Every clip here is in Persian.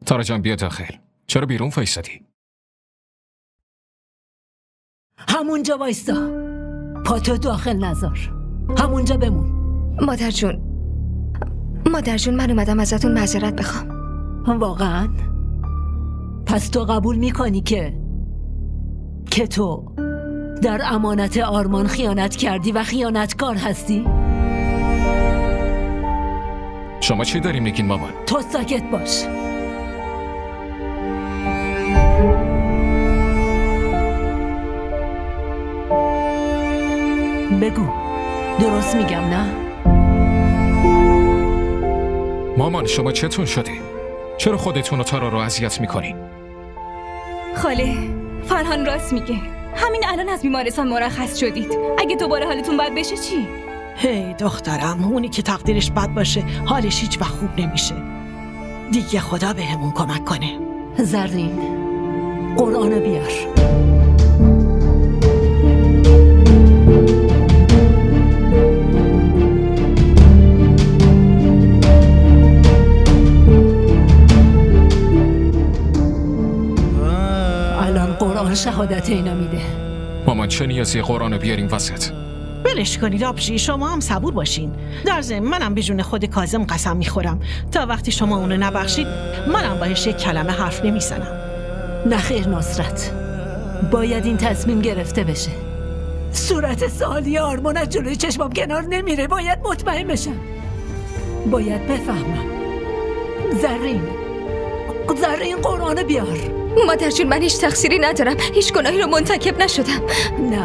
تارا جان بیا داخل. چرا بیرون وایسادی؟ همونجا وایستا. پاتو داخل نذار. همونجا بمون. مادر جون من اومدم ازتون معذرت بخوام. واقعا؟ پس تو قبول میکنی که تو در امانت آرمان خیانت کردی و خیانتکار هستی؟ شما چی داری میگین مامان؟ تو ساکت باش. بگو درست میگم نه؟ مامان شما چتون شده؟ چرا خودتون و تارا رو اذیت میکنین؟ خاله فرهان راست میگه. همین الان از بیمارستان مرخص شدید. اگه دوباره حالتون بد بشه چی؟ هی دخترم، اونی که تقدیرش بد باشه حالش هیچ وقت خوب نمیشه. دیگه خدا بهمون کمک کنه. زرین قرآن بیار. الان قرآن شهادت اینا میده. مامان چه نیازی قرآن رو بیاریم وسط؟ بلش کنید آبجی، شما هم صبور باشین. در ضمن منم به جون خود کاظم قسم میخورم تا وقتی شما اونو نبخشید منم باهاش یک کلمه حرف نمیزنم. نخیر نصرت، باید این تصمیم گرفته بشه. صورت سالی آرمان از جلوی چشمم کنار نمیره. باید مطمئن بشم. باید بفهمم. زرین قرآن بیار. مادر جون من هیچ تقصیری ندارم. هیچ گناهی رو مرتکب نشدم. نه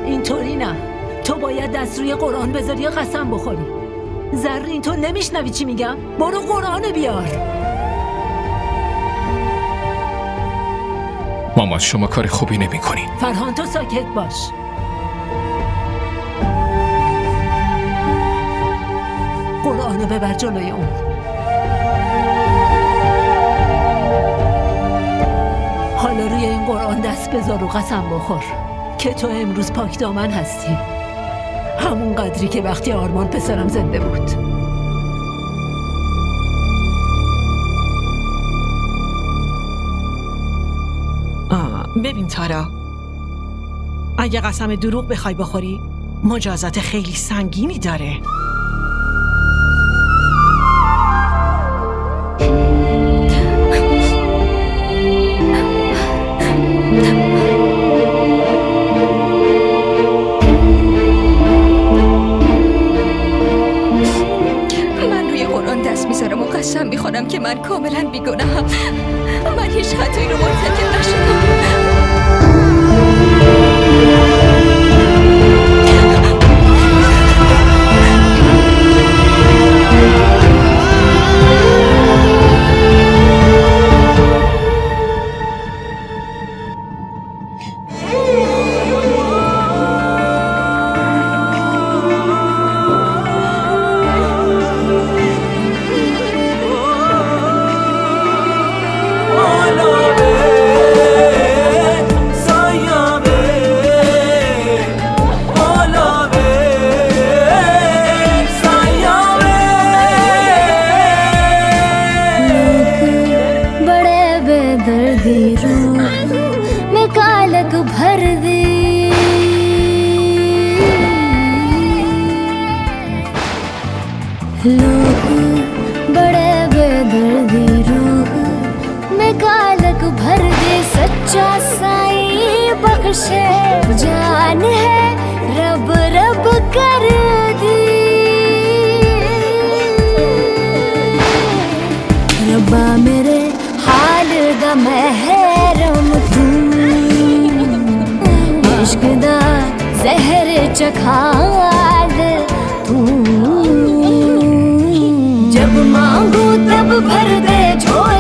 اینطوری نه. تو باید دست روی قرآن بذاری یا قسم بخوری. زرین تو نمیشنوی چی میگم؟ برو قرآن بیار. مامان شما کار خوبی نمی کنین. فرهان تو ساکت باش. قرآنو ببر جلوی اون. حالا روی این قرآن دست بذار و قسم بخور که تو امروز پاک دامن هستی، همون قدری که وقتی آرمان پسرم زنده بود. ببین تارا، اگه قسم دروغ بخوای بخوری مجازات خیلی سنگینی داره. قسم میخورم که من کاملا بیگناهم. من هیچ خطایی رو مرتکب نشدم. लोग बड़े बेदर्दी रूह में कालक भर दे। सच्चा साईं बख्शे जान है रब रब कर दी। रब्बा मेरे हाल दा महरम तू, इश्क दा जहर चखाल तू। जब मांगू तब भर दे झोली।